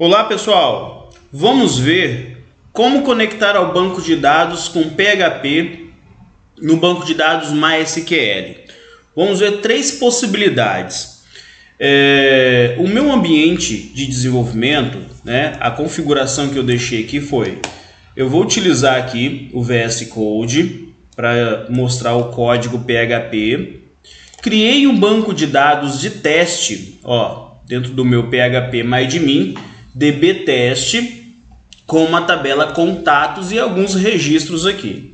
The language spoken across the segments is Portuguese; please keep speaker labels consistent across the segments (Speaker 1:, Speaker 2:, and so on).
Speaker 1: Olá pessoal, vamos ver como conectar ao banco de dados com PHP no banco de dados MySQL. Vamos ver três possibilidades. O meu ambiente de desenvolvimento, a configuração que eu deixei aqui foi: eu vou utilizar aqui o VS Code para mostrar o código PHP. Criei um banco de dados de teste, dentro do meu PHP MyAdmin, dbTest, com uma tabela contatos e alguns registros aqui.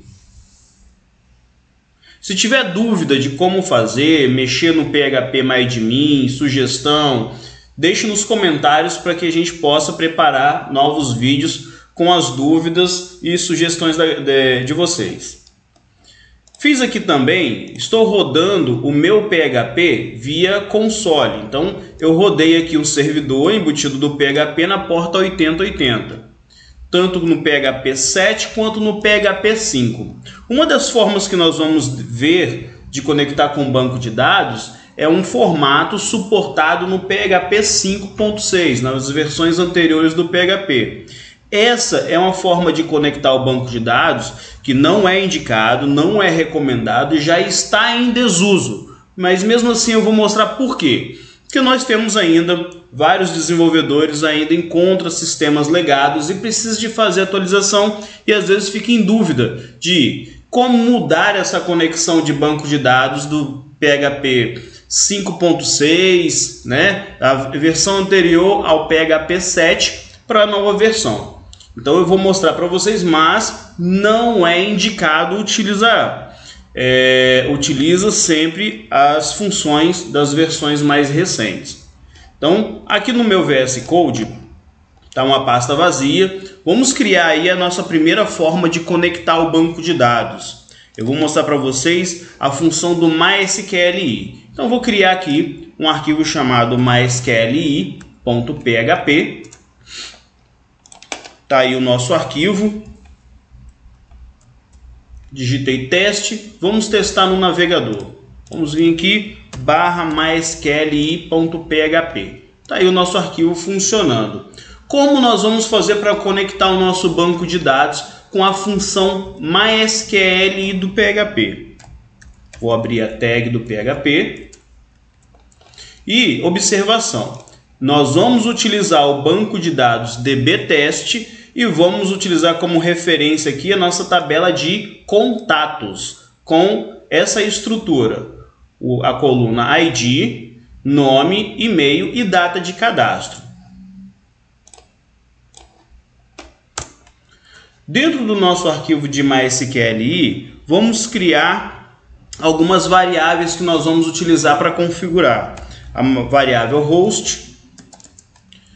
Speaker 1: Se tiver dúvida de como fazer, mexer no PHP MyAdmin, sugestão, deixe nos comentários para que a gente possa preparar novos vídeos com as dúvidas e sugestões de vocês. Fiz aqui também, estou rodando o meu PHP via console. Então eu rodei aqui um servidor embutido do PHP na porta 8080, tanto no PHP 7 quanto no PHP 5. Uma das formas que nós vamos ver de conectar com o banco de dados é um formato suportado no PHP 5.6, nas versões anteriores do PHP. Essa é uma forma de conectar o banco de dados que não é indicado, não é recomendado e já está em desuso. Mas mesmo assim eu vou mostrar por quê. Porque nós temos ainda vários desenvolvedores ainda encontram sistemas legados e precisam de fazer atualização e às vezes fica em dúvida de como mudar essa conexão de banco de dados do PHP 5.6, a versão anterior ao PHP 7 para a nova versão. Então eu vou mostrar para vocês, mas não é indicado utilizar. Utiliza sempre as funções das versões mais recentes. Então aqui no meu VS Code está uma pasta vazia. Vamos criar aí a nossa primeira forma de conectar o banco de dados. Eu vou mostrar para vocês a função do MySQLi. Então vou criar aqui um arquivo chamado mysqli.php. Tá aí o nosso arquivo. Digitei teste. Vamos testar no navegador. Vamos vir aqui /mysqli.php. Tá aí o nosso arquivo funcionando. Como nós vamos fazer para conectar o nosso banco de dados com a função MySQL do PHP? Vou abrir a tag do PHP. E observação. Nós vamos utilizar o banco de dados dbTest e vamos utilizar como referência aqui a nossa tabela de contatos com essa estrutura. A coluna ID, nome, e-mail e data de cadastro. Dentro do nosso arquivo de MySQLi, vamos criar algumas variáveis que nós vamos utilizar para configurar. A variável host,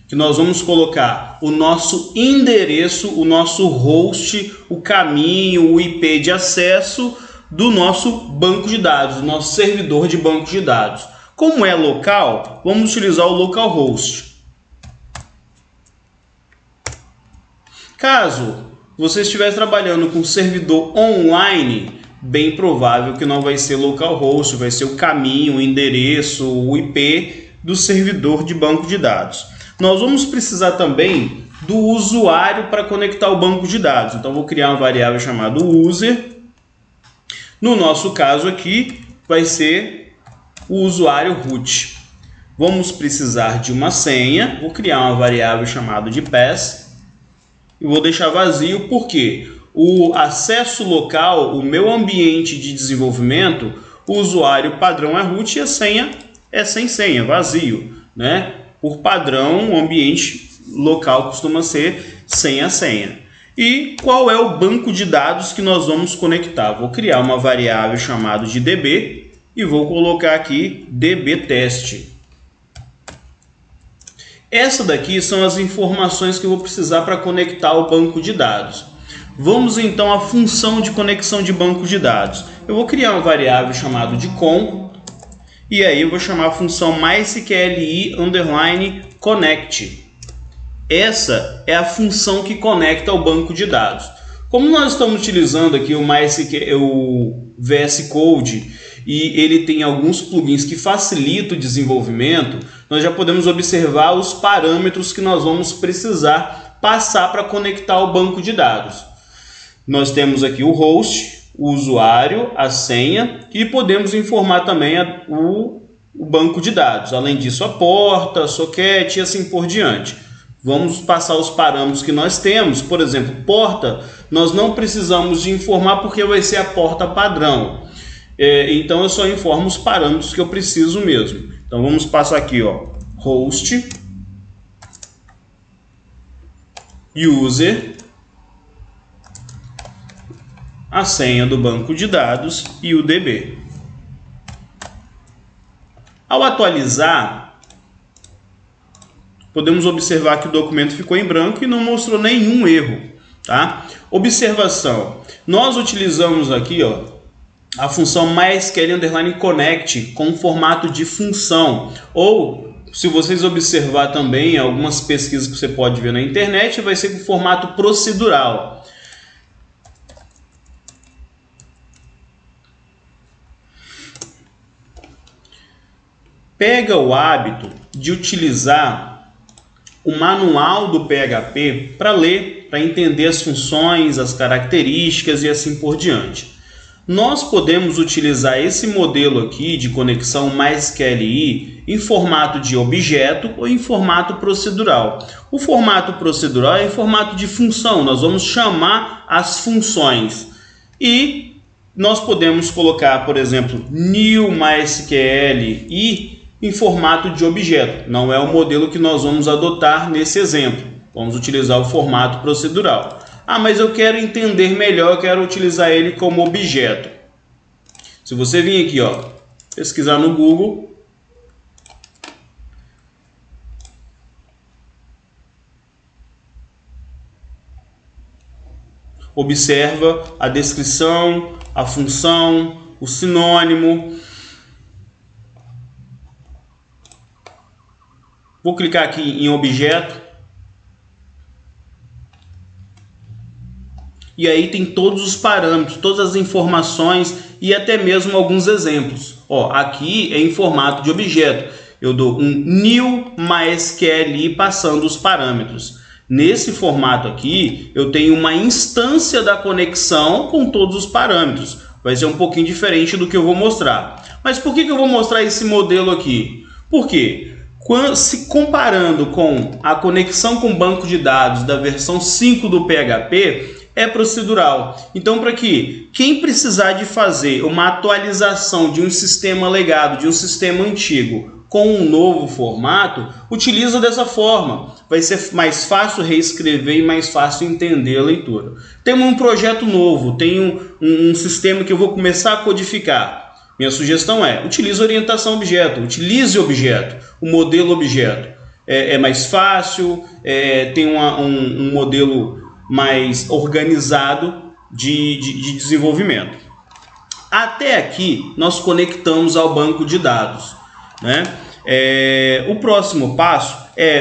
Speaker 1: que nós vamos colocar o nosso endereço, o nosso host, o caminho, o IP de acesso do nosso banco de dados, do nosso servidor de banco de dados. Como é local, vamos utilizar o localhost. Caso você estiver trabalhando com servidor online, bem provável que não vai ser localhost, vai ser o caminho, o endereço, o IP do servidor de banco de dados. Nós vamos precisar também do usuário para conectar o banco de dados. Então vou criar uma variável chamada user. No nosso caso aqui vai ser o usuário root. Vamos precisar de uma senha. Vou criar uma variável chamada de pass. E vou deixar vazio porque o acesso local, o meu ambiente de desenvolvimento, o usuário padrão é root e a senha é sem senha, vazio, Por padrão, o ambiente local costuma ser sem a senha. E qual é o banco de dados que nós vamos conectar? Vou criar uma variável chamada de db e vou colocar aqui dbTest. Essa daqui são as informações que eu vou precisar para conectar o banco de dados. Vamos então à função de conexão de banco de dados. Eu vou criar uma variável chamada de com. E aí eu vou chamar a função mysqli_connect. Essa é a função que conecta ao banco de dados. Como nós estamos utilizando aqui o VS Code e ele tem alguns plugins que facilitam o desenvolvimento, nós já podemos observar os parâmetros que nós vamos precisar passar para conectar o banco de dados. Nós temos aqui o host, o usuário, a senha e podemos informar também o banco de dados. Além disso, a porta, socket e assim por diante. Vamos passar os parâmetros que nós temos. Por exemplo, porta, nós não precisamos de informar porque vai ser a porta padrão. Então eu só informo os parâmetros que eu preciso mesmo. Então vamos passar aqui, ó, host, user, a senha do banco de dados e o DB. Ao atualizar, podemos observar que o documento ficou em branco e não mostrou nenhum erro, tá? Observação, nós utilizamos aqui, ó, a função MySQL_Connect com formato de função, ou se vocês observar também algumas pesquisas que você pode ver na internet, vai ser com formato procedural. Pega o hábito de utilizar o manual do PHP para ler, para entender as funções, as características e assim por diante. Nós podemos utilizar esse modelo aqui de conexão MySQLi em formato de objeto ou em formato procedural. O formato procedural é em formato de função, nós vamos chamar as funções. E nós podemos colocar, por exemplo, new MySQLi em formato de objeto. Não é o modelo que nós vamos adotar nesse exemplo. Vamos utilizar o formato procedural. Ah, mas eu quero entender melhor, eu quero utilizar ele como objeto. Se você vir aqui, ó, pesquisar no Google, observa a descrição, a função, o sinônimo. Vou clicar aqui em objeto. E aí tem todos os parâmetros, todas as informações e até mesmo alguns exemplos. Ó, aqui é em formato de objeto. Eu dou um new MySQLi passando os parâmetros. Nesse formato aqui, eu tenho uma instância da conexão com todos os parâmetros. Vai ser um pouquinho diferente do que eu vou mostrar. Mas por que eu vou mostrar esse modelo aqui? Por quê? Se comparando com a conexão com o banco de dados da versão 5 do PHP, é procedural. Então, para que quem precisar de fazer uma atualização de um sistema legado, de um sistema antigo, com um novo formato, utiliza dessa forma. Vai ser mais fácil reescrever e mais fácil entender a leitura. Temos um projeto novo, tenho um sistema que eu vou começar a codificar. Minha sugestão é, utilize orientação objeto, utilize objeto, o modelo objeto. É mais fácil, tem um modelo mais organizado de desenvolvimento. Até aqui, nós conectamos ao banco de dados, né? O próximo passo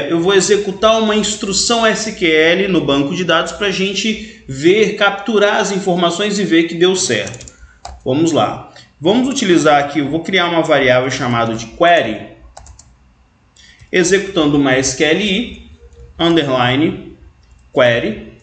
Speaker 1: eu vou executar uma instrução SQL no banco de dados para a gente ver, capturar as informações e ver que deu certo. Vamos lá. Vamos utilizar aqui, eu vou criar uma variável chamada de query, executando uma MySQLi, underline, query,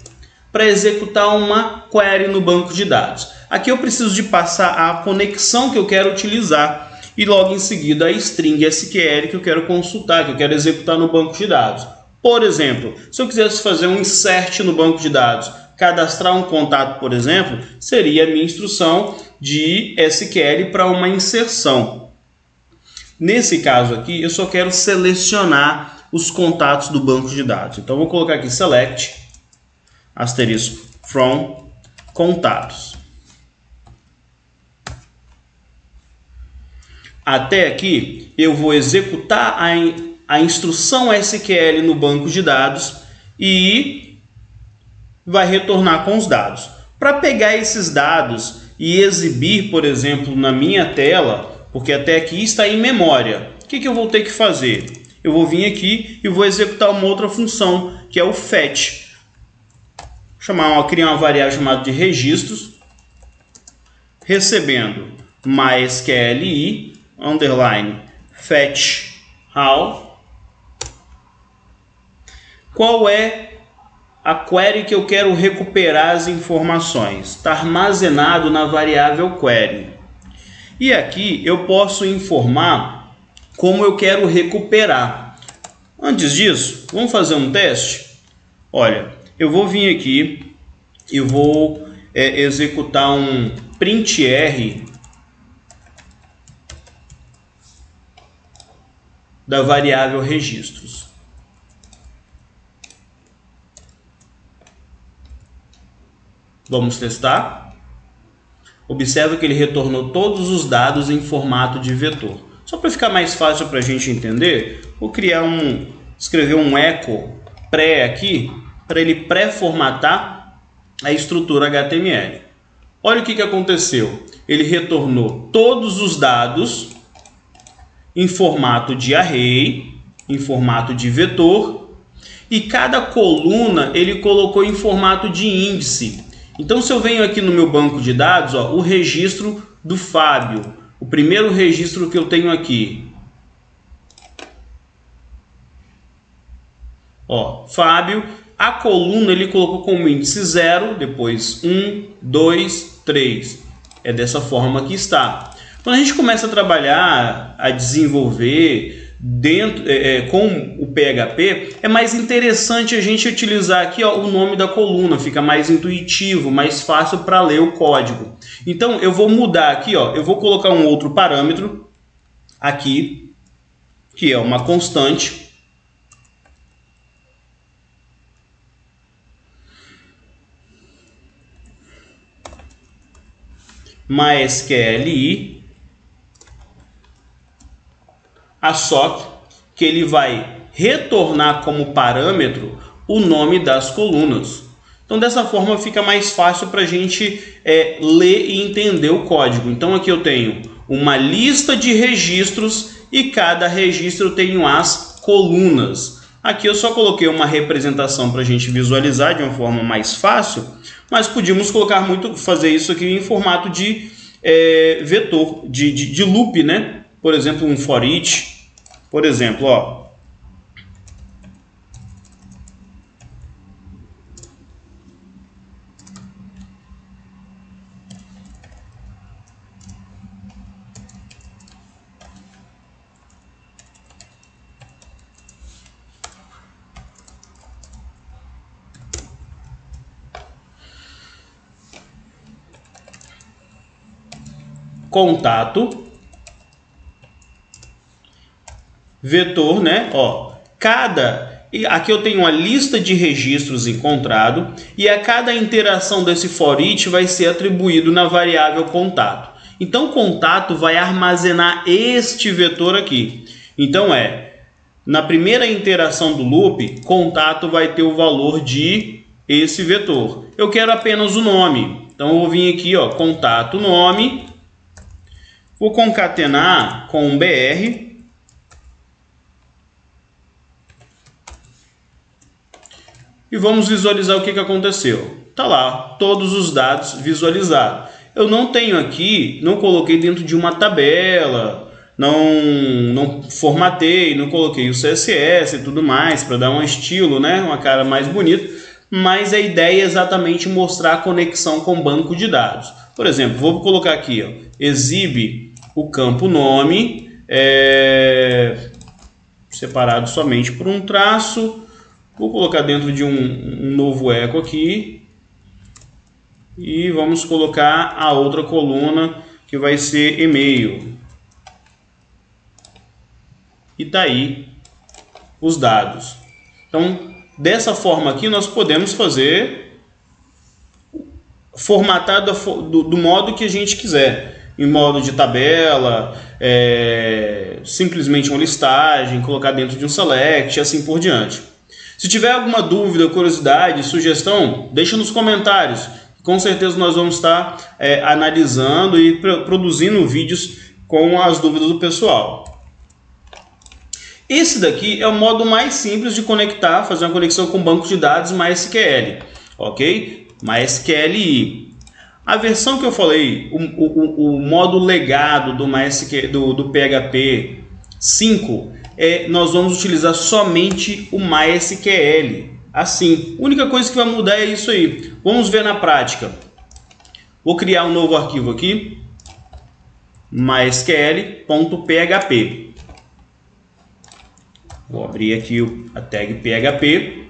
Speaker 1: para executar uma query no banco de dados. Aqui eu preciso de passar a conexão que eu quero utilizar e logo em seguida a string SQL que eu quero consultar, que eu quero executar no banco de dados. Por exemplo, se eu quisesse fazer um insert no banco de dados, cadastrar um contato, por exemplo, seria a minha instrução de SQL para uma inserção. Nesse caso aqui, eu só quero selecionar os contatos do banco de dados. Então, eu vou colocar aqui select asterisco from contatos. Até aqui eu vou executar a instrução SQL no banco de dados e vai retornar com os dados. Para pegar esses dados e exibir, por exemplo, na minha tela, porque até aqui está em memória, o que eu vou ter que fazer? Eu vou vir aqui e vou executar uma outra função, que é o fetch. Criar uma variável chamada de registros, recebendo MySQLi, underline, fetch how, qual é a query que eu quero recuperar as informações. Está armazenado na variável query. E aqui eu posso informar como eu quero recuperar. Antes disso, vamos fazer um teste? Olha, eu vou vir aqui e vou executar um printr da variável registros. Vamos testar. Observa que ele retornou todos os dados em formato de vetor. Só para ficar mais fácil para a gente entender, vou escrever um echo pré aqui, para ele pré-formatar a estrutura HTML. Olha o que aconteceu. Ele retornou todos os dados em formato de array, em formato de vetor, e cada coluna ele colocou em formato de índice. Então, se eu venho aqui no meu banco de dados, ó, o registro do Fábio, o primeiro registro que eu tenho aqui, ó, Fábio, a coluna ele colocou como índice 0, depois 1, 2, 3. É dessa forma que está. Quando a gente começa a trabalhar, a desenvolver com o PHP, é mais interessante a gente utilizar aqui, ó, o nome da coluna, fica mais intuitivo, mais fácil para ler o código. Então eu vou mudar aqui, ó, eu vou colocar um outro parâmetro aqui, que é uma constante. MySQLi assoc, que ele vai retornar como parâmetro o nome das colunas. Então dessa forma fica mais fácil para a gente ler e entender o código. Então aqui eu tenho uma lista de registros e cada registro eu tenho as colunas. Aqui eu só coloquei uma representação para a gente visualizar de uma forma mais fácil, mas podíamos fazer isso aqui em formato de vetor, de loop, né? Por exemplo, um for each, por exemplo, ó. Contato, vetor, né? Ó, aqui eu tenho uma lista de registros encontrado e a cada interação desse for each vai ser atribuído na variável contato. Então, contato vai armazenar este vetor aqui. Então, na primeira interação do loop, contato vai ter o valor de esse vetor. Eu quero apenas o nome. Então, eu vou vir aqui, ó, contato nome. Vou concatenar com um BR. E vamos visualizar o que aconteceu. Tá lá, todos os dados visualizados. Eu não tenho aqui, não coloquei dentro de uma tabela, não formatei, não coloquei o CSS e tudo mais, para dar um estilo, né, uma cara mais bonita. Mas a ideia é exatamente mostrar a conexão com o banco de dados. Por exemplo, vou colocar aqui, ó, exibe o campo nome, separado somente por um traço. Vou colocar dentro de um novo eco aqui. E vamos colocar a outra coluna, que vai ser e-mail. E tá aí os dados. Então, dessa forma aqui, nós podemos formatar do modo que a gente quiser. Em modo de tabela, simplesmente uma listagem, colocar dentro de um select e assim por diante. Se tiver alguma dúvida, curiosidade, sugestão, deixa nos comentários. Com certeza nós vamos estar analisando e produzindo vídeos com as dúvidas do pessoal. Esse daqui é o modo mais simples de conectar, fazer uma conexão com o banco de dados MySQL, ok? MySQLi. A versão que eu falei, o modo legado do PHP 5, nós vamos utilizar somente o MySQL. Assim, a única coisa que vai mudar é isso aí. Vamos ver na prática. Vou criar um novo arquivo aqui, mysql.php. Vou abrir aqui a tag PHP.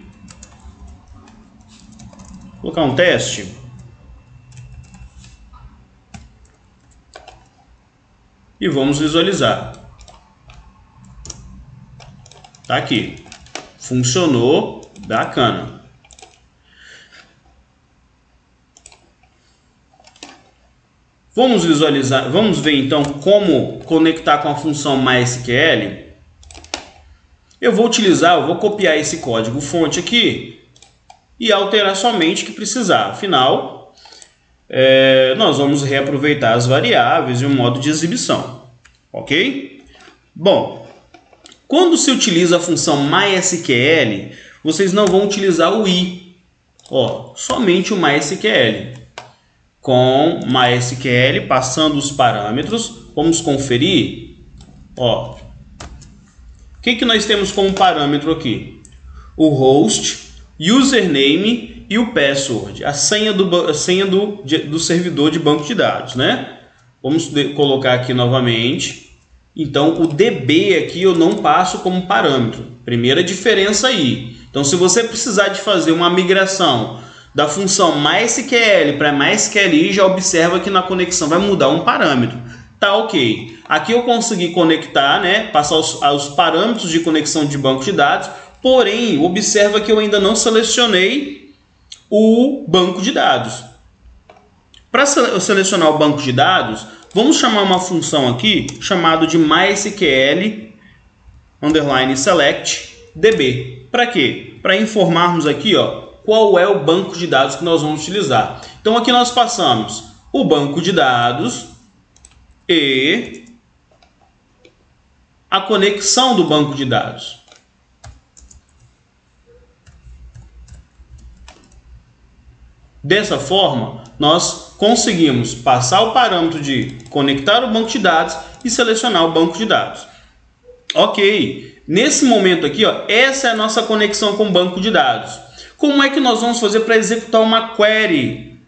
Speaker 1: Vou colocar um teste. E vamos visualizar. Tá aqui. Funcionou. Bacana. Vamos visualizar, vamos ver então como conectar com a função MySQL. Eu vou copiar esse código fonte aqui e alterar somente o que precisar. Afinal, nós vamos reaproveitar as variáveis e o modo de exibição. Ok? Bom, quando se utiliza a função MySQL, vocês não vão utilizar o i, somente o MySQL. Com MySQL, passando os parâmetros, vamos conferir. O que nós temos como parâmetro aqui? O host, username e o password, a senha do servidor de banco de dados, né? Vamos colocar aqui novamente. Então, o DB aqui eu não passo como parâmetro. Primeira diferença aí. Então, se você precisar de fazer uma migração da função MySQL para MySQLi, já observa que na conexão vai mudar um parâmetro. Tá ok. Aqui eu consegui conectar, né? Passar os parâmetros de conexão de banco de dados. Porém, observa que eu ainda não selecionei o banco de dados. Para selecionar o banco de dados, vamos chamar uma função aqui chamada de MySQL_select_db. Para quê? Para informarmos aqui, qual é o banco de dados que nós vamos utilizar. Então aqui nós passamos o banco de dados e a conexão do banco de dados. Dessa forma, nós conseguimos passar o parâmetro de conectar o banco de dados e selecionar o banco de dados. Ok, nesse momento aqui, essa é a nossa conexão com o banco de dados. Como é que nós vamos fazer para executar uma query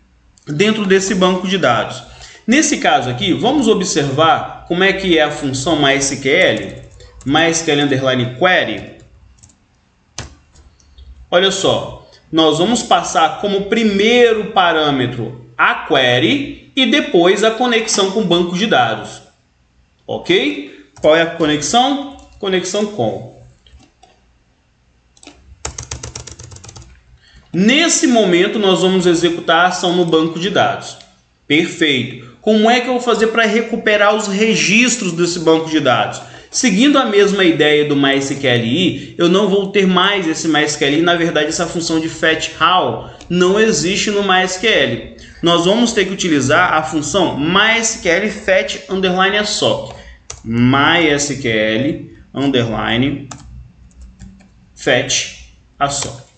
Speaker 1: dentro desse banco de dados? Nesse caso aqui, vamos observar como é que é a função MySQL, MySQL_query. Olha só, nós vamos passar como primeiro parâmetro a query e depois a conexão com o banco de dados. Ok? Qual é a conexão? Conexão com. Nesse momento, nós vamos executar a ação no banco de dados. Perfeito. Como é que eu vou fazer para recuperar os registros desse banco de dados? Seguindo a mesma ideia do MySQLi, eu não vou ter mais esse MySQLi. Na verdade, essa função de fetch all não existe no MySQL. Nós vamos ter que utilizar a função MySQL fetch_assoc. MySQL_fetch_assoc.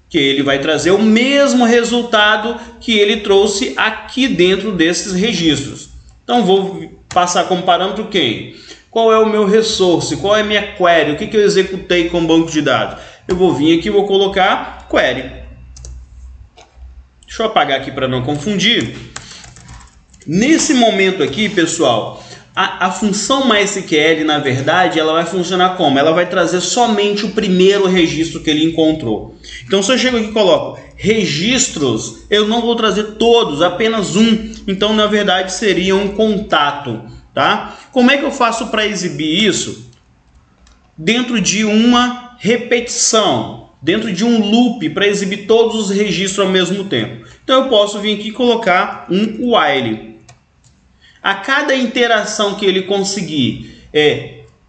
Speaker 1: Que ele vai trazer o mesmo resultado que ele trouxe aqui dentro desses registros. Então, vou passar como parâmetro quem? Qual é o meu resource? Qual é a minha query? O que eu executei com o banco de dados? Eu vou vir aqui e vou colocar query. Deixa eu apagar aqui para não confundir. Nesse momento aqui, pessoal, a função MySQL, na verdade, ela vai funcionar como? Ela vai trazer somente o primeiro registro que ele encontrou. Então, se eu chego aqui e coloco registros, eu não vou trazer todos, apenas um. Então, na verdade, seria um contato. Tá? Como é que eu faço para exibir isso? Dentro de uma repetição, dentro de um loop, para exibir todos os registros ao mesmo tempo. Então, eu posso vir aqui e colocar um while. A cada interação que ele conseguir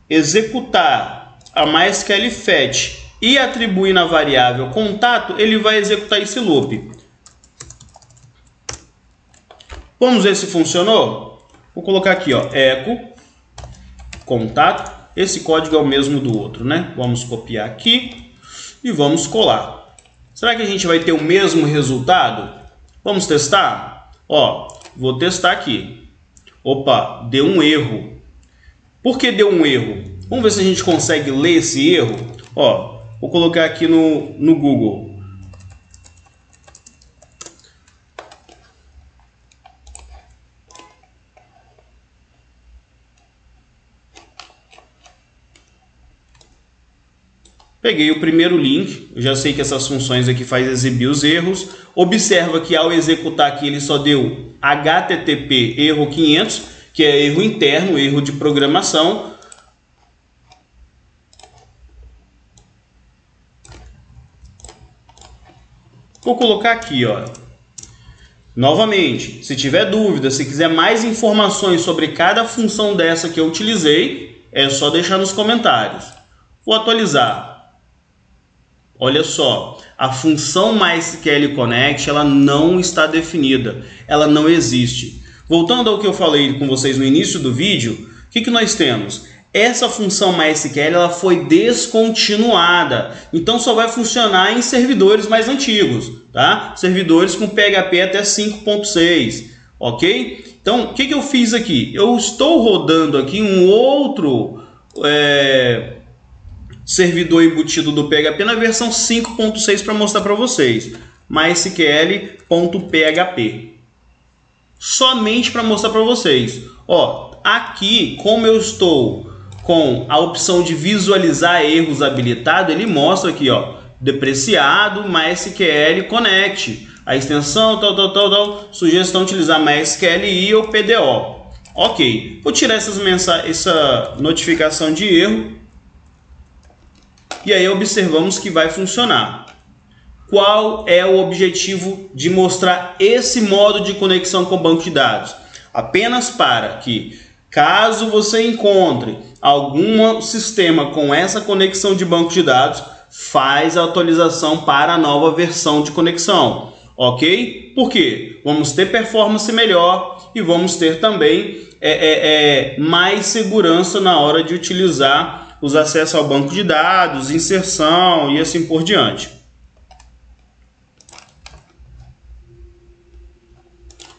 Speaker 1: executar a MySQL fetch e atribuir na variável contato, ele vai executar esse loop. Vamos ver se funcionou? Vou colocar aqui, echo contato. Esse código é o mesmo do outro, né? Vamos copiar aqui e vamos colar. Será que a gente vai ter o mesmo resultado? Vamos testar? Vou testar aqui. Opa, deu um erro. Por que deu um erro? Vamos ver se a gente consegue ler esse erro. Ó, vou colocar aqui no Google. Peguei o primeiro link, eu já sei que essas funções aqui faz exibir os erros. Observa que ao executar aqui ele só deu HTTP erro 500, que é erro interno, erro de programação. Vou colocar aqui, ó. Novamente, se tiver dúvida, se quiser mais informações sobre cada função dessa que eu utilizei, é só deixar nos comentários. Vou atualizar. Olha só, a função MySQL Connect ela não está definida, ela não existe. Voltando ao que eu falei com vocês no início do vídeo, o que nós temos? Essa função MySQL ela foi descontinuada, então só vai funcionar em servidores mais antigos, tá? Servidores com PHP até 5.6, ok? Então, o que eu fiz aqui? Eu estou rodando aqui um outro servidor embutido do PHP na versão 5.6 para mostrar para vocês. mysql.php. Somente para mostrar para vocês. Ó, aqui, como eu estou com a opção de visualizar erros habilitado, ele mostra aqui, ó, depreciado MySQL Connect. A extensão, tal, sugestão utilizar MySQLi ou PDO. Ok, vou tirar essa notificação de erro. E aí observamos que vai funcionar. Qual é o objetivo de mostrar esse modo de conexão com o banco de dados? Apenas para que, caso você encontre algum sistema com essa conexão de banco de dados, faz a atualização para a nova versão de conexão. Ok? Por quê? Vamos ter performance melhor e vamos ter também mais segurança na hora de utilizar os acessos ao banco de dados, inserção e assim por diante.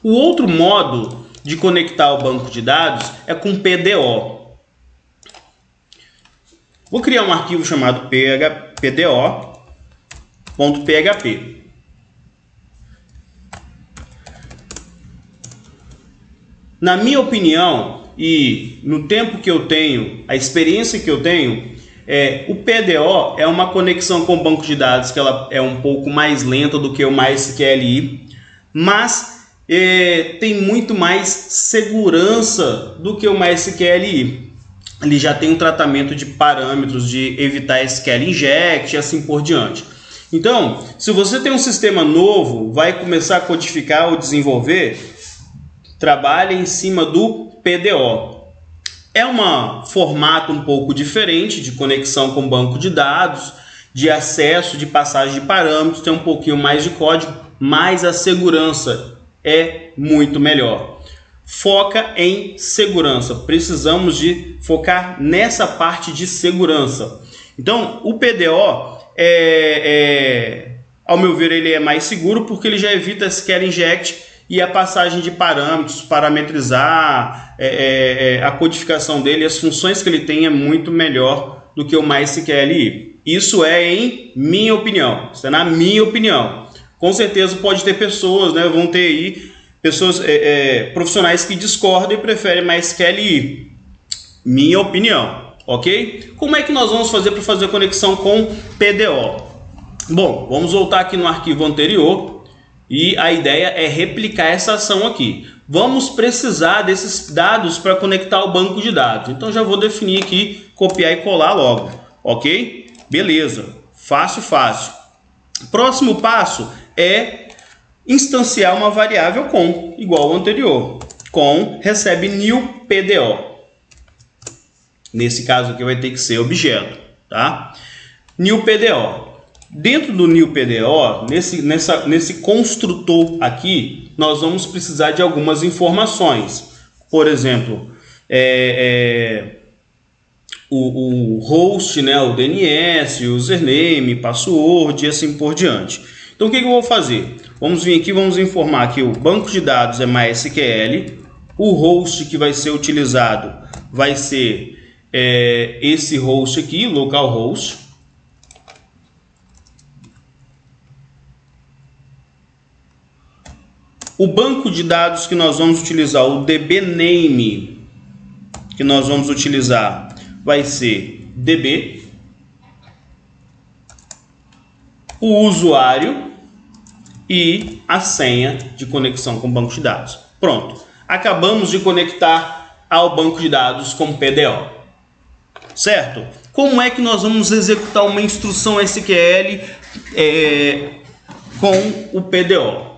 Speaker 1: O outro modo de conectar ao banco de dados é com PDO. Vou criar um arquivo chamado pdo.php. Na minha opinião, e no tempo que eu tenho, a experiência que eu tenho, o PDO é uma conexão com o banco de dados que ela é um pouco mais lenta do que o MySQLi, mas tem muito mais segurança do que o MySQLi. Ele já tem um tratamento de parâmetros de evitar SQL inject e assim por diante. Então, se você tem um sistema novo, vai começar a codificar ou desenvolver, trabalhe em cima do PDO. É um formato um pouco diferente de conexão com banco de dados, de acesso, de passagem de parâmetros, tem um pouquinho mais de código, mas a segurança é muito melhor. Foca em segurança. Precisamos de focar nessa parte de segurança. Então, o PDO, ao meu ver, ele é mais seguro porque ele já evita SQL inject e a passagem de parâmetros, parametrizar, a codificação dele, as funções que ele tem é muito melhor do que o MySQLi. Isso é em minha opinião, isso é na minha opinião. Com certeza pode ter pessoas, né, vão ter aí pessoas, profissionais que discordam e preferem MySQLi. Minha opinião, ok? Como é que nós vamos fazer para fazer a conexão com PDO? Bom, vamos voltar aqui no arquivo anterior. E a ideia é replicar essa ação aqui. Vamos precisar desses dados para conectar ao banco de dados. Então já vou definir aqui, copiar e colar logo. Ok? Beleza. Fácil, fácil. Próximo passo é instanciar uma variável com, igual ao anterior. Com recebe new PDO. Nesse caso aqui vai ter que ser objeto. Tá? New PDO. Dentro do new PDO, nesse construtor aqui, nós vamos precisar de algumas informações. Por exemplo, o host, né, o DNS, o username, password e assim por diante. Então, o que eu vou fazer? Vamos vir aqui, vamos informar que o banco de dados é MySQL, o host que vai ser utilizado vai ser esse host aqui, localhost. O banco de dados que nós vamos utilizar, o dbname que nós vamos utilizar, vai ser db. O usuário e a senha de conexão com o banco de dados. Pronto, acabamos de conectar ao banco de dados com PDO. Certo? Como é que nós vamos executar uma instrução SQL com o PDO?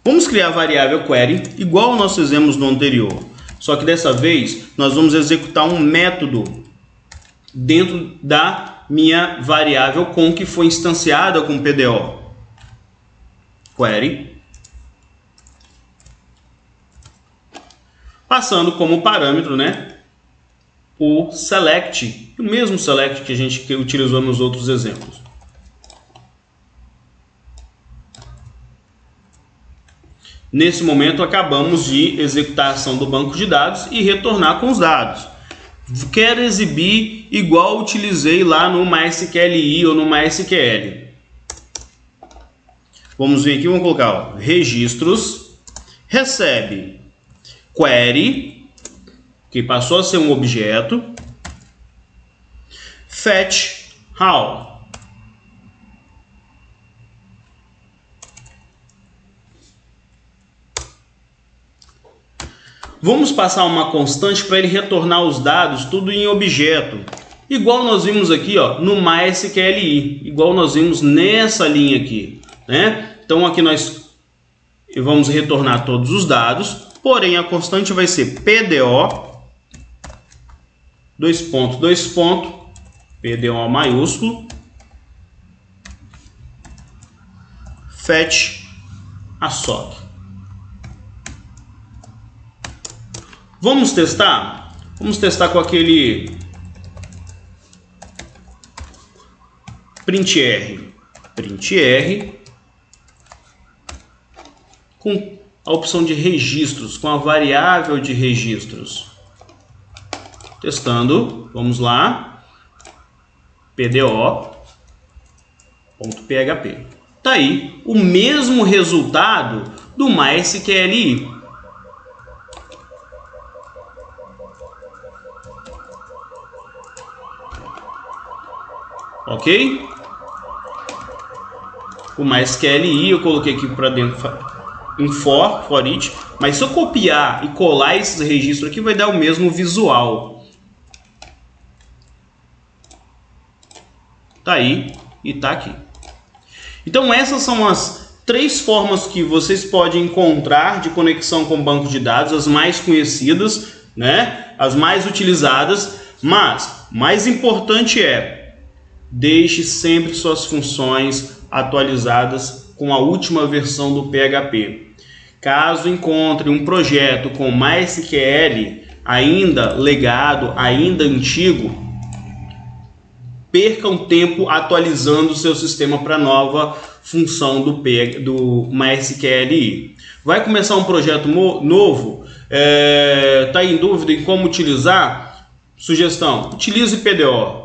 Speaker 1: Vamos criar a variável query, igual nós fizemos no anterior. Só que dessa vez nós vamos executar um método dentro da minha variável com que foi instanciada com o PDO. Query. Passando como parâmetro, né, o select, o mesmo select que a gente utilizou nos outros exemplos. Nesse momento, acabamos de executar a ação do banco de dados e retornar com os dados. Quero exibir igual utilizei lá no MySQLi ou no MySQL. Vamos vir aqui, vamos colocar ó, registros, recebe query, que passou a ser um objeto, fetch how. Vamos passar uma constante para ele retornar os dados tudo em objeto. Igual nós vimos aqui ó, no MySQLi, igual nós vimos nessa linha aqui, né? Então aqui nós vamos retornar todos os dados, porém a constante vai ser PDO, PDO maiúsculo, fetch assoc. Vamos testar? Vamos testar com aquele printr com a opção de registros, com a variável de registros. Testando, vamos lá, pdo.php. Tá aí o mesmo resultado do MySQLi. Ok? O MySQLi eu coloquei aqui para dentro em for each, mas se eu copiar e colar esses registros aqui vai dar o mesmo visual. Tá aí e tá aqui. Então essas são as 3 formas que vocês podem encontrar de conexão com banco de dados, as mais conhecidas, né? As mais utilizadas, mas mais importante deixe sempre suas funções atualizadas com a última versão do PHP. Caso encontre um projeto com MySQL ainda legado, ainda antigo, perca um tempo atualizando o seu sistema para a nova função do MySQLi. Vai começar um projeto novo, está em dúvida em como utilizar? Sugestão, utilize PDO.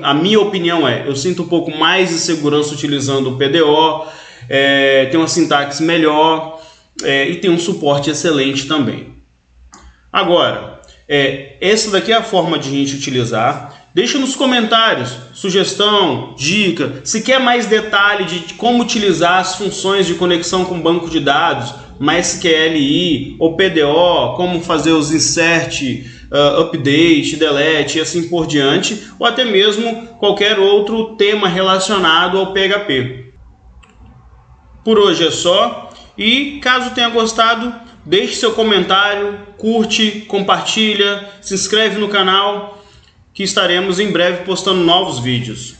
Speaker 1: A minha opinião eu sinto um pouco mais de segurança utilizando o PDO, tem uma sintaxe melhor e tem um suporte excelente também. Agora, essa daqui é a forma de a gente utilizar. Deixa nos comentários sugestão, dica, se quer mais detalhe de como utilizar as funções de conexão com banco de dados, MySQLi ou PDO, como fazer os insert, update, delete e assim por diante, ou até mesmo qualquer outro tema relacionado ao PHP. Por hoje é só, e caso tenha gostado, deixe seu comentário, curte, compartilha, se inscreve no canal, que estaremos em breve postando novos vídeos.